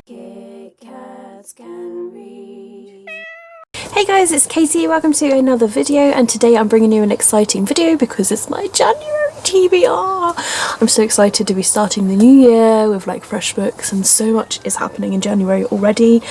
Kit Kats can read. Hey guys, it's Katie, welcome to another video, and today I'm bringing you an exciting video because it's my January TBR. I'm so excited to be starting the new year with like fresh books, and so much is happening in January already.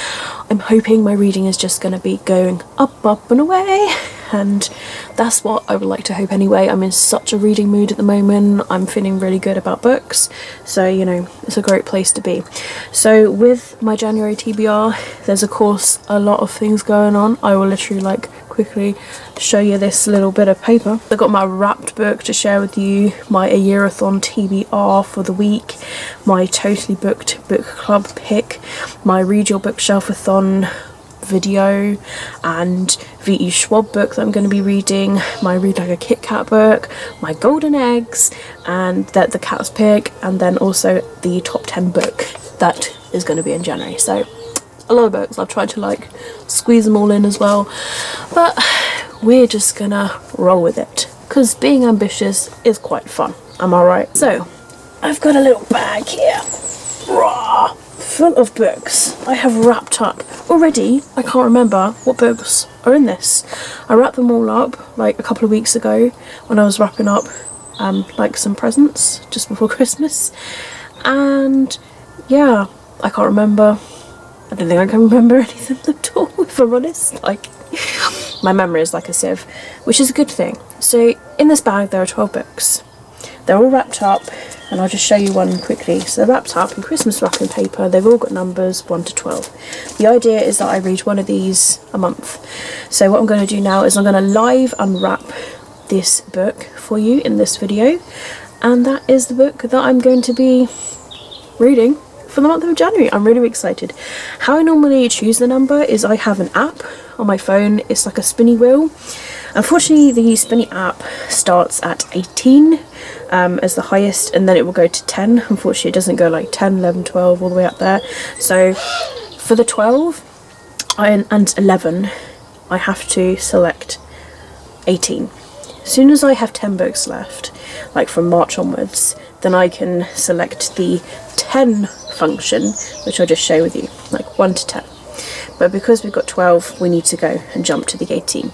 I'm hoping my reading is just going to be going up and away, and that's what I would like to hope anyway. I'm in such a reading mood at the moment. I'm feeling really good about books, so you know, it's a great place to be. So with my January TBR, there's of course a lot of things going on. I will literally like quickly show you this little bit of paper. I've got my wrapped book to share with you, my Ayearathon TBR for the week, my Totally Booked book club pick, my Read Your Bookshelf-a-thon video, and the Schwab book that I'm going to be reading, my Read Like a Kit Kat book, my golden eggs, and the cat's pick, and then also the top 10 book that is going to be in January. So a lot of books. I've tried to like squeeze them all in as well, but we're just gonna roll with it because being ambitious is quite fun. Am I right? So I've got a little bag here, rah, full of books I have wrapped up already. I can't remember what books are in this. I wrapped them all up like a couple of weeks ago when I was wrapping up like some presents just before Christmas, and yeah, I can't remember. I don't think I can remember anything at all, if I'm honest. Like, my memory is like a sieve, which is a good thing. So in this bag there are 12 books. They're all wrapped up, and I'll just show you one quickly. So they're wrapped up in Christmas wrapping paper. They've all got numbers 1 to 12. The idea is that I read one of these a month. So what I'm going to do now is I'm going to live unwrap this book for you in this video, and that is the book that I'm going to be reading for the month of January. I'm really excited. How I normally choose the number is I have an app on my phone. It's like a spinny wheel. Unfortunately, the spinny app starts at 18 as the highest, and then it will go to 10. Unfortunately, it doesn't go like 10, 11, 12 all the way up there. So for the 12 and 11, I have to select 18. As soon as I have 10 books left, like from March onwards, then I can select the 10 function, which I'll just share with you, like 1 to 10. But because we've got 12, we need to go and jump to the 18.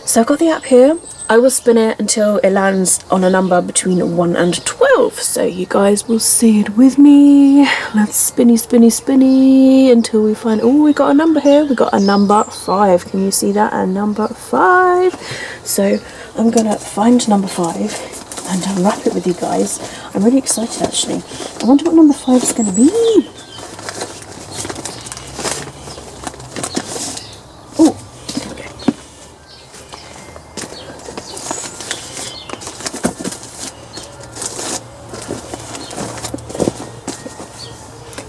So I've got the app here. I will spin it until it lands on a number between 1 and 12. So you guys will see it with me. Let's spinny until we find, oh, we got a number here. We got a number 5. Can you see that? A number 5. So I'm gonna find number 5 and unwrap it with you guys. I'm really excited actually. I wonder what number 5 is going to be. Oh, okay.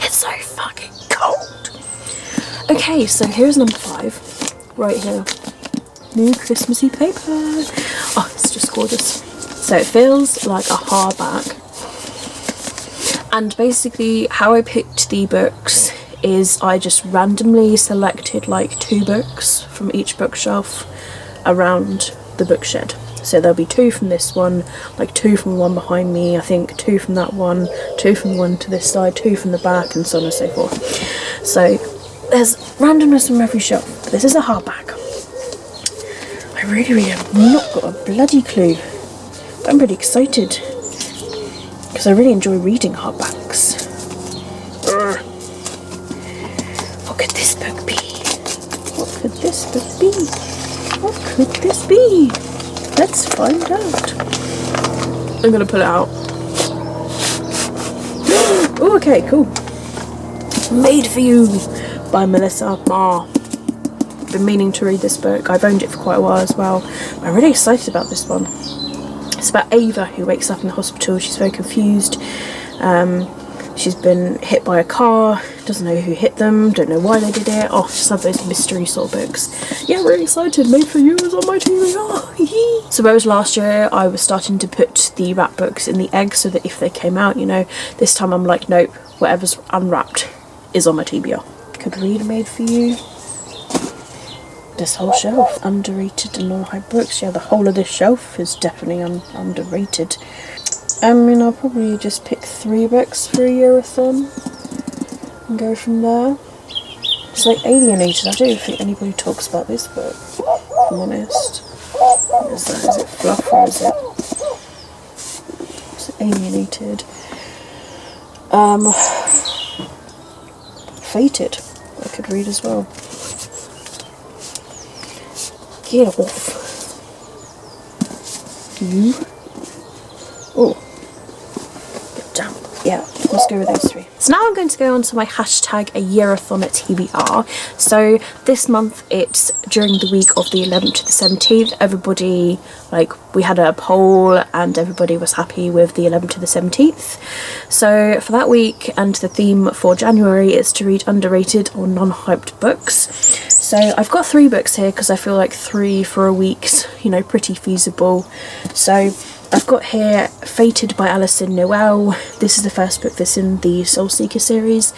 It's so fucking cold. Okay, so here's number 5, right here. New Christmassy paper. Oh, it's just gorgeous. So it feels like a hardback, and basically how I picked the books is I just randomly selected like 2 books from each bookshelf around the bookshed. So there'll be 2 from this one, like 2 from the one behind me, I think 2 from that one, 2 from the one to this side, 2 from the back, and so on and so forth. So there's randomness from every shelf. This is a hardback. I really have not got a bloody clue. I'm really excited because I really enjoy reading hardbacks. What could this book be? What could this book be? What could this be? Let's find out. I'm gonna pull it out. Oh, okay, cool. Made for You by Melissa Marr. I've been meaning to read this book. I've owned it for quite a while as well. I'm really excited about this one. It's about Ava, who wakes up in the hospital. She's very confused. She's been hit by a car, doesn't know who hit them, don't know why they did it. Oh, just love those mystery sort of books. Yeah, really excited. Made for You is on my TBR. So whereas last year I was starting to put the wrap books in the egg so that if they came out, you know, this time I'm like, nope, whatever's unwrapped is on my TBR. Could read Made for You. This whole shelf, underrated and all high books. Yeah, the whole of this shelf is definitely underrated. I mean, I'll probably just pick 3 books for Ayearathon. and go from there. It's like Alienated. I don't think anybody talks about this book, if I'm honest. What is that? Is it fluff or is it? It's Alienated. Fated. I could read as well. Get off. You. Oh. Damn. Yeah, let's go with those three. So now I'm going to go on to my hashtag Ayearathon at TBR. So this month it's during the week of the 11th to the 17th. Everybody, like, we had a poll and everybody was happy with the 11th to the 17th. So for that week, and the theme for January is to read underrated or non-hyped books. So I've got 3 books here because I feel like 3 for a week's, you know, pretty feasible. So I've got here Fated by Alison Noel. This is the first book that's in the Soul Seeker series.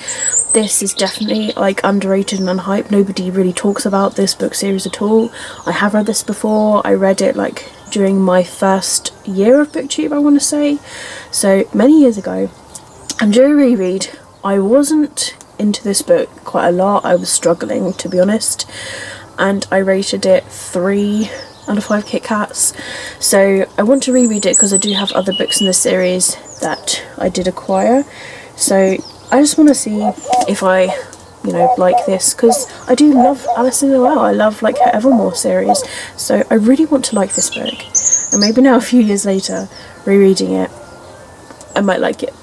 This is definitely like underrated and unhyped. Nobody really talks about this book series at all. I have read this before. I read it like during my first year of Booktube, I want to say. So many years ago. And during reread, I wasn't into this book quite a lot. I was struggling, to be honest. And I rated it 3 out of 5 Kit Kats. So I want to reread it because I do have other books in the series that I did acquire. So I just want to see if I, you know, like this, because I do love Alison Noel. I love like her Evermore series. So I really want to like this book. And maybe now a few years later, rereading it, I might like it.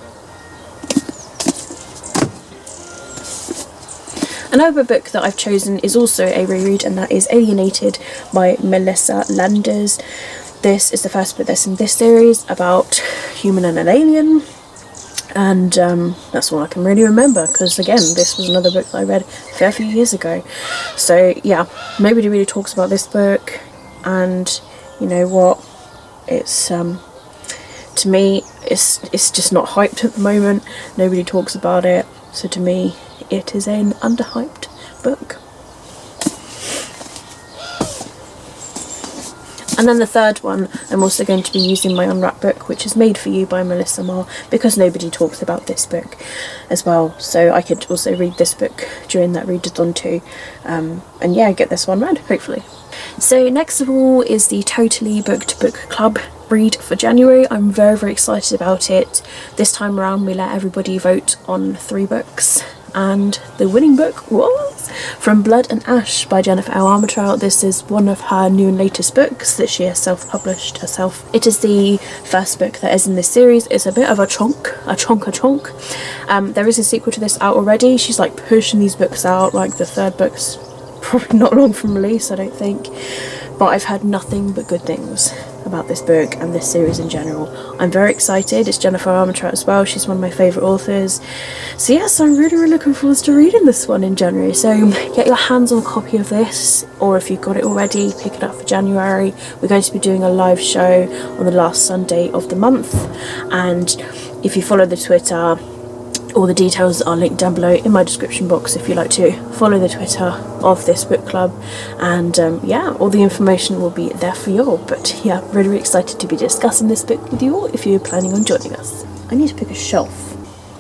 Another book that I've chosen is also a reread, and that is Alienated by Melissa Landers. This is the first book that's in this series about human and an alien, and that's all I can really remember, because again, this was another book that I read a fair few years ago. So yeah, nobody really talks about this book, and you know what, it's to me it's just not hyped at the moment. Nobody talks about it, so to me it is an underhyped book. And then the third one, I'm also going to be using my unwrapped book, which is Made for You by Melissa Marr, because nobody talks about this book as well. So I could also read this book during that readathon too. And yeah, get this one read, hopefully. So next of all is the TotallyBooked book club read for January. I'm very, very excited about it. This time around we let everybody vote on 3 books, and the winning book was From Blood and Ash by Jennifer L. Armentrout. This is one of her new and latest books that she has self-published herself. It is the first book that is in this series. It's a bit of a chonk. There is a sequel to this out already. She's like pushing these books out, like the 3rd book's probably not long from release, I don't think. But I've heard nothing but good things about this book and this series in general. I'm very excited. It's Jennifer Armentrout as well. She's one of my favourite authors. So yes, I'm really, really looking forward to reading this one in January. So get your hands on a copy of this, or if you've got it already, pick it up for January. We're going to be doing a live show on the last Sunday of the month. And if you follow the Twitter, all the details are linked down below in my description box if you'd like to follow the Twitter of this book club, and yeah, all the information will be there for you all. But yeah, really, really excited to be discussing this book with you all if you're planning on joining us. I need to pick a shelf.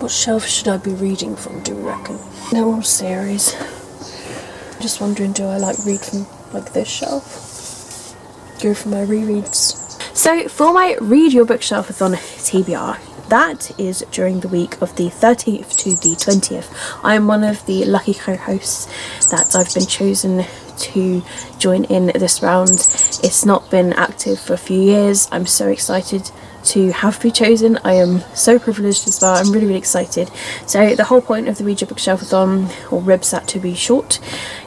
What shelf should I be reading from, do you reckon? They're all series. I'm just wondering, do I like read from like this shelf? Go for my rereads. So for my Read Your Bookshelf-a-thon TBR, that is during the week of the 13th to the 20th. I am one of the lucky co-hosts that I've been chosen to join in this round. It's not been active for a few years. I'm so excited to have been chosen. I am so privileged as well. I'm really, really excited. So the whole point of the Read Your Bookshelf-a-thon, or RYBSAT to be short,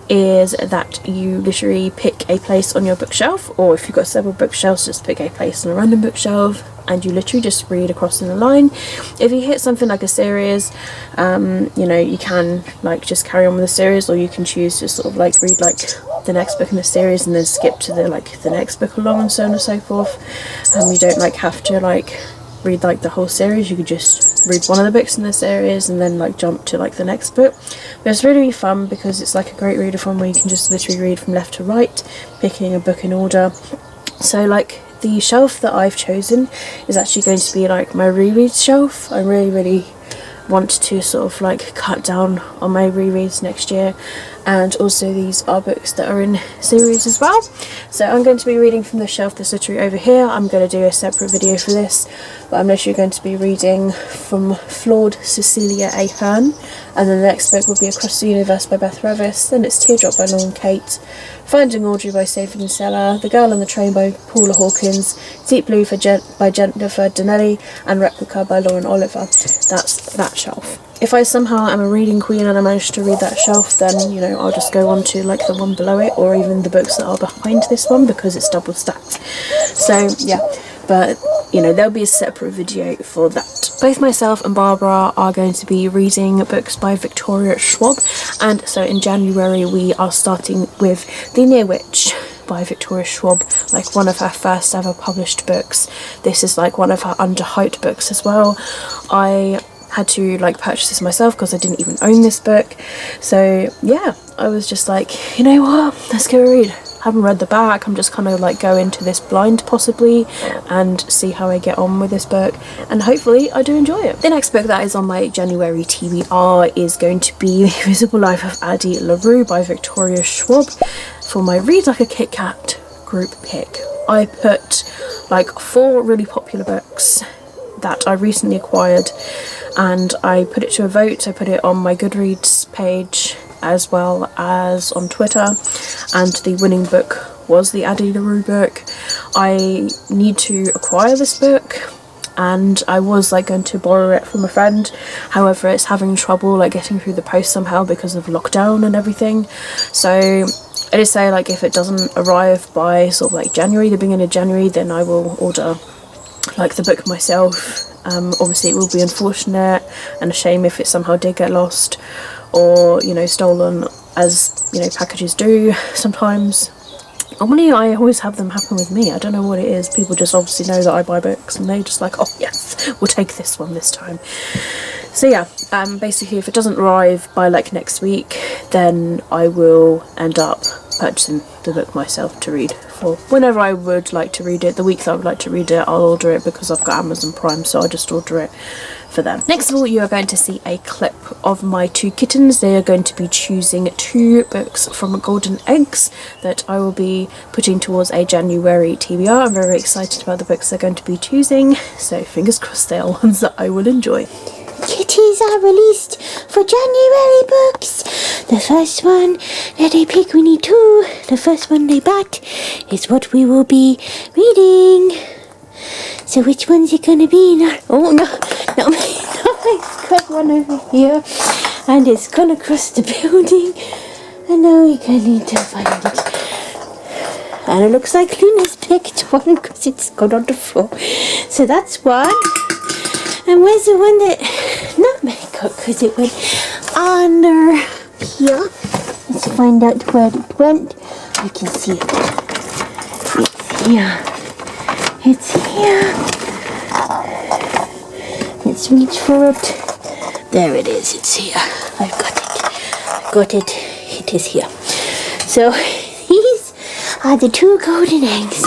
is that you literally pick a place on your bookshelf, or if you've got several bookshelves, just pick a place on a random bookshelf, and you literally just read across in a line. If you hit something like a series, you know, you can like just carry on with the series, or you can choose to sort of like read like the next book in the series and then skip to the next book along, and so on and so forth. You don't like have to like read like the whole series. You could just read one of the books in the series and then like jump to like the next book. But it's really, really fun because it's like a great readathon where you can just literally read from left to right, picking a book in order. So like the shelf that I've chosen is actually going to be like my reread shelf. I'm really, really want to sort of like cut down on my rereads next year. And also these are books that are in series as well. So I'm going to be reading from the shelf this literary over here. I'm going to do a separate video for this, but I'm literally going to be reading from Flawed Cecilia A. Hearn, and then the next book will be Across the Universe by Beth Revis, then it's Teardrop by Lauren Kate, Finding Audrey by Stephen Seller, The Girl on the Train by Paula Hawkins, Deep Blue by Jennifer Donnelly, and Replica by Lauren Oliver. That's that shelf. If I somehow am a reading queen and I manage to read that shelf, then, you know, I'll just go on to like the one below it, or even the books that are behind this one, because it's double stacked. So yeah, but you know, there'll be a separate video for that. Both myself and Barbara are going to be reading books by Victoria Schwab, and so in January we are starting with The Near Witch by Victoria Schwab, like one of her first ever published books. This is like one of her underhyped books as well. I had to like purchase this myself because I didn't even own this book. So yeah, I was just like, you know what, let's go read. I haven't read the back, I'm just kind of like go into this blind possibly and see how I get on with this book, and hopefully I do enjoy it. The next book that is on my January TBR is going to be The Invisible Life of Addie Larue by Victoria Schwab for my Read Like a Kit Kat group pick. I put like 4 really popular books that I recently acquired, and I put it to a vote. I put it on my Goodreads page as well as on Twitter, and the winning book was the Addie LaRue book. I need to acquire this book, and I was like going to borrow it from a friend, however it's having trouble like getting through the post somehow because of lockdown and everything. So I just say, like, if it doesn't arrive by sort of like January, the beginning of January, then I will order like the book myself. Obviously it will be unfortunate and a shame if it somehow did get lost or, you know, stolen, as, you know, packages do sometimes. Normally I always have them happen with me. I don't know what it is. People just obviously know that I buy books and they just like, oh yes, we'll take this one this time. So yeah, basically if it doesn't arrive by like next week, then I will end up purchasing the book myself to read for whenever I would like to read it. The week that I would like to read it, I'll order it because I've got Amazon Prime, so I'll just order it for them. Next of all, you are going to see a clip of my 2 kittens. They are going to be choosing 2 books from Golden Eggs that I will be putting towards a January TBR. I'm very excited about the books they're going to be choosing, so fingers crossed they are ones that I will enjoy. Kitties are released for January books. The first one that they pick, we need 2. The first one they bought is what we will be reading. So which one's it gonna be? No, oh no, not me. I've got one over here, and it's gone across the building. And now we're gonna need to find it. And it looks like Luna's picked one because it's gone on the floor. So that's one. And where's the one that Nutmeg got? Because it went under here. Let's find out where it went. I can see it. It's here. It's here. Let's reach for it. There it is. It's here. I've got it. I've got it. It is here. So these are the 2 golden eggs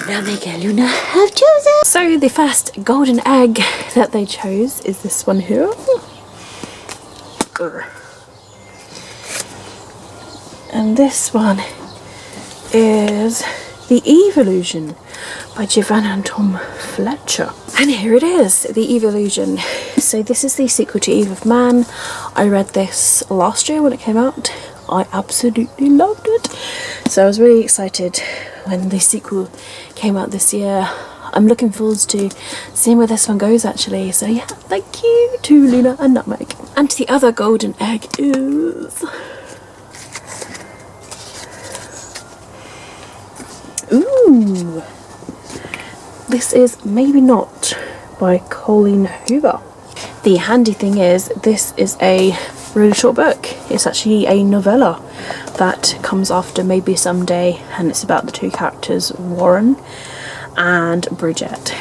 Nutmeg and Luna have chosen. So the first golden egg that they chose is this one here. And this one is The Evolution by Giovanna and Tom Fletcher. And here it is, The Evolution. So this is the sequel to Eve of Man. I read this last year when it came out. I absolutely loved it. So I was really excited when the sequel came out this year. I'm looking forward to seeing where this one goes actually. So yeah, thank you to Luna and Nutmeg. And the other golden egg is... ooh! This is Maybe Not by Colleen Hoover. The handy thing is, this is a really short book. It's actually a novella that comes after Maybe Someday, and it's about the 2 characters, Warren and Bridget.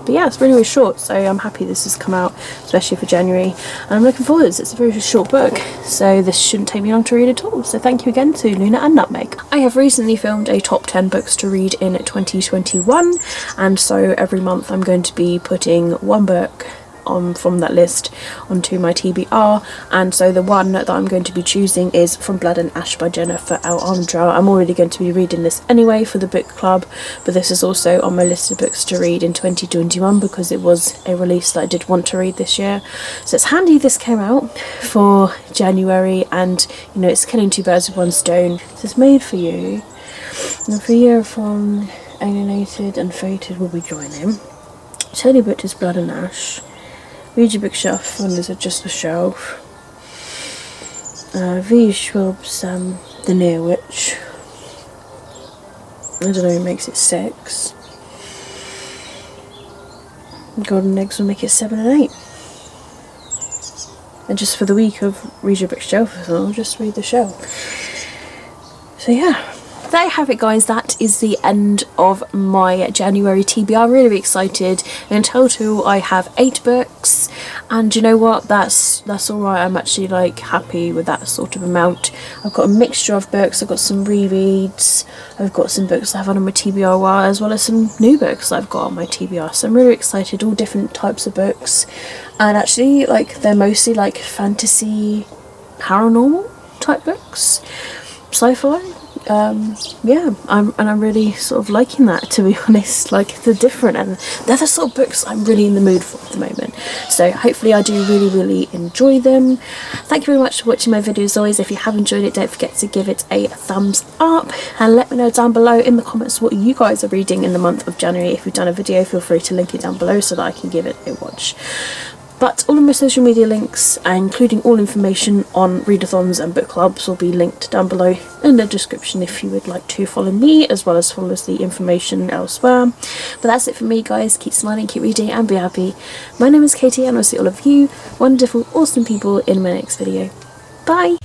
But yeah, it's really, really short, so I'm happy this has come out, especially for January, and I'm looking forward to it. It's a very short book, so this shouldn't take me long to read at all. So thank you again to Luna and Nutmeg. I have recently filmed a top 10 books to read in 2021, and so every month I'm going to be putting one book on from that list onto my TBR, and so the one that I'm going to be choosing is From Blood and Ash by Jennifer Alejandra. I'm already going to be reading this anyway for the book club, but this is also on my list of books to read in 2021 because it was a release that I did want to read this year. So it's handy this came out for January, and you know, it's killing two birds with one stone. So it's made for you. And for Ayearathon, Alienated and Fated will be joining. TotallyBooked is Blood and Ash. Read your bookshelf and there's just a shelf. Schwab's The Near Witch. I don't know, it makes it 6. Golden Eggs will make it 7 and 8. And just for the week of Read Your Bookshelf, I'll just read the shelf. So yeah. There you have it, guys. That is the end of my January TBR. I'm really excited. In total I have 8 books, and you know what, that's alright. I'm actually like happy with that sort of amount. I've got a mixture of books. I've got some rereads, I've got some books that I've had on my TBR a while, as well as some new books that I've got on my TBR. So I'm really excited. All different types of books, and actually like they're mostly like fantasy, paranormal type books, sci-fi. Yeah, I'm really sort of liking that, to be honest. Like, they're different and they're the sort of books I'm really in the mood for at the moment. So hopefully I do really enjoy them. Thank you very much for watching my video. As always, if you have enjoyed it, don't forget to give it a thumbs up and let me know down below in the comments what you guys are reading in the month of January. If you've done a video, feel free to link it down below so that I can give it a watch. But all of my social media links, including all information on readathons and book clubs, will be linked down below in the description if you would like to follow me, as well as follow the information elsewhere. But that's it for me, guys. Keep smiling, keep reading, and be happy. My name is Katie, and I'll see all of you wonderful, awesome people in my next video. Bye!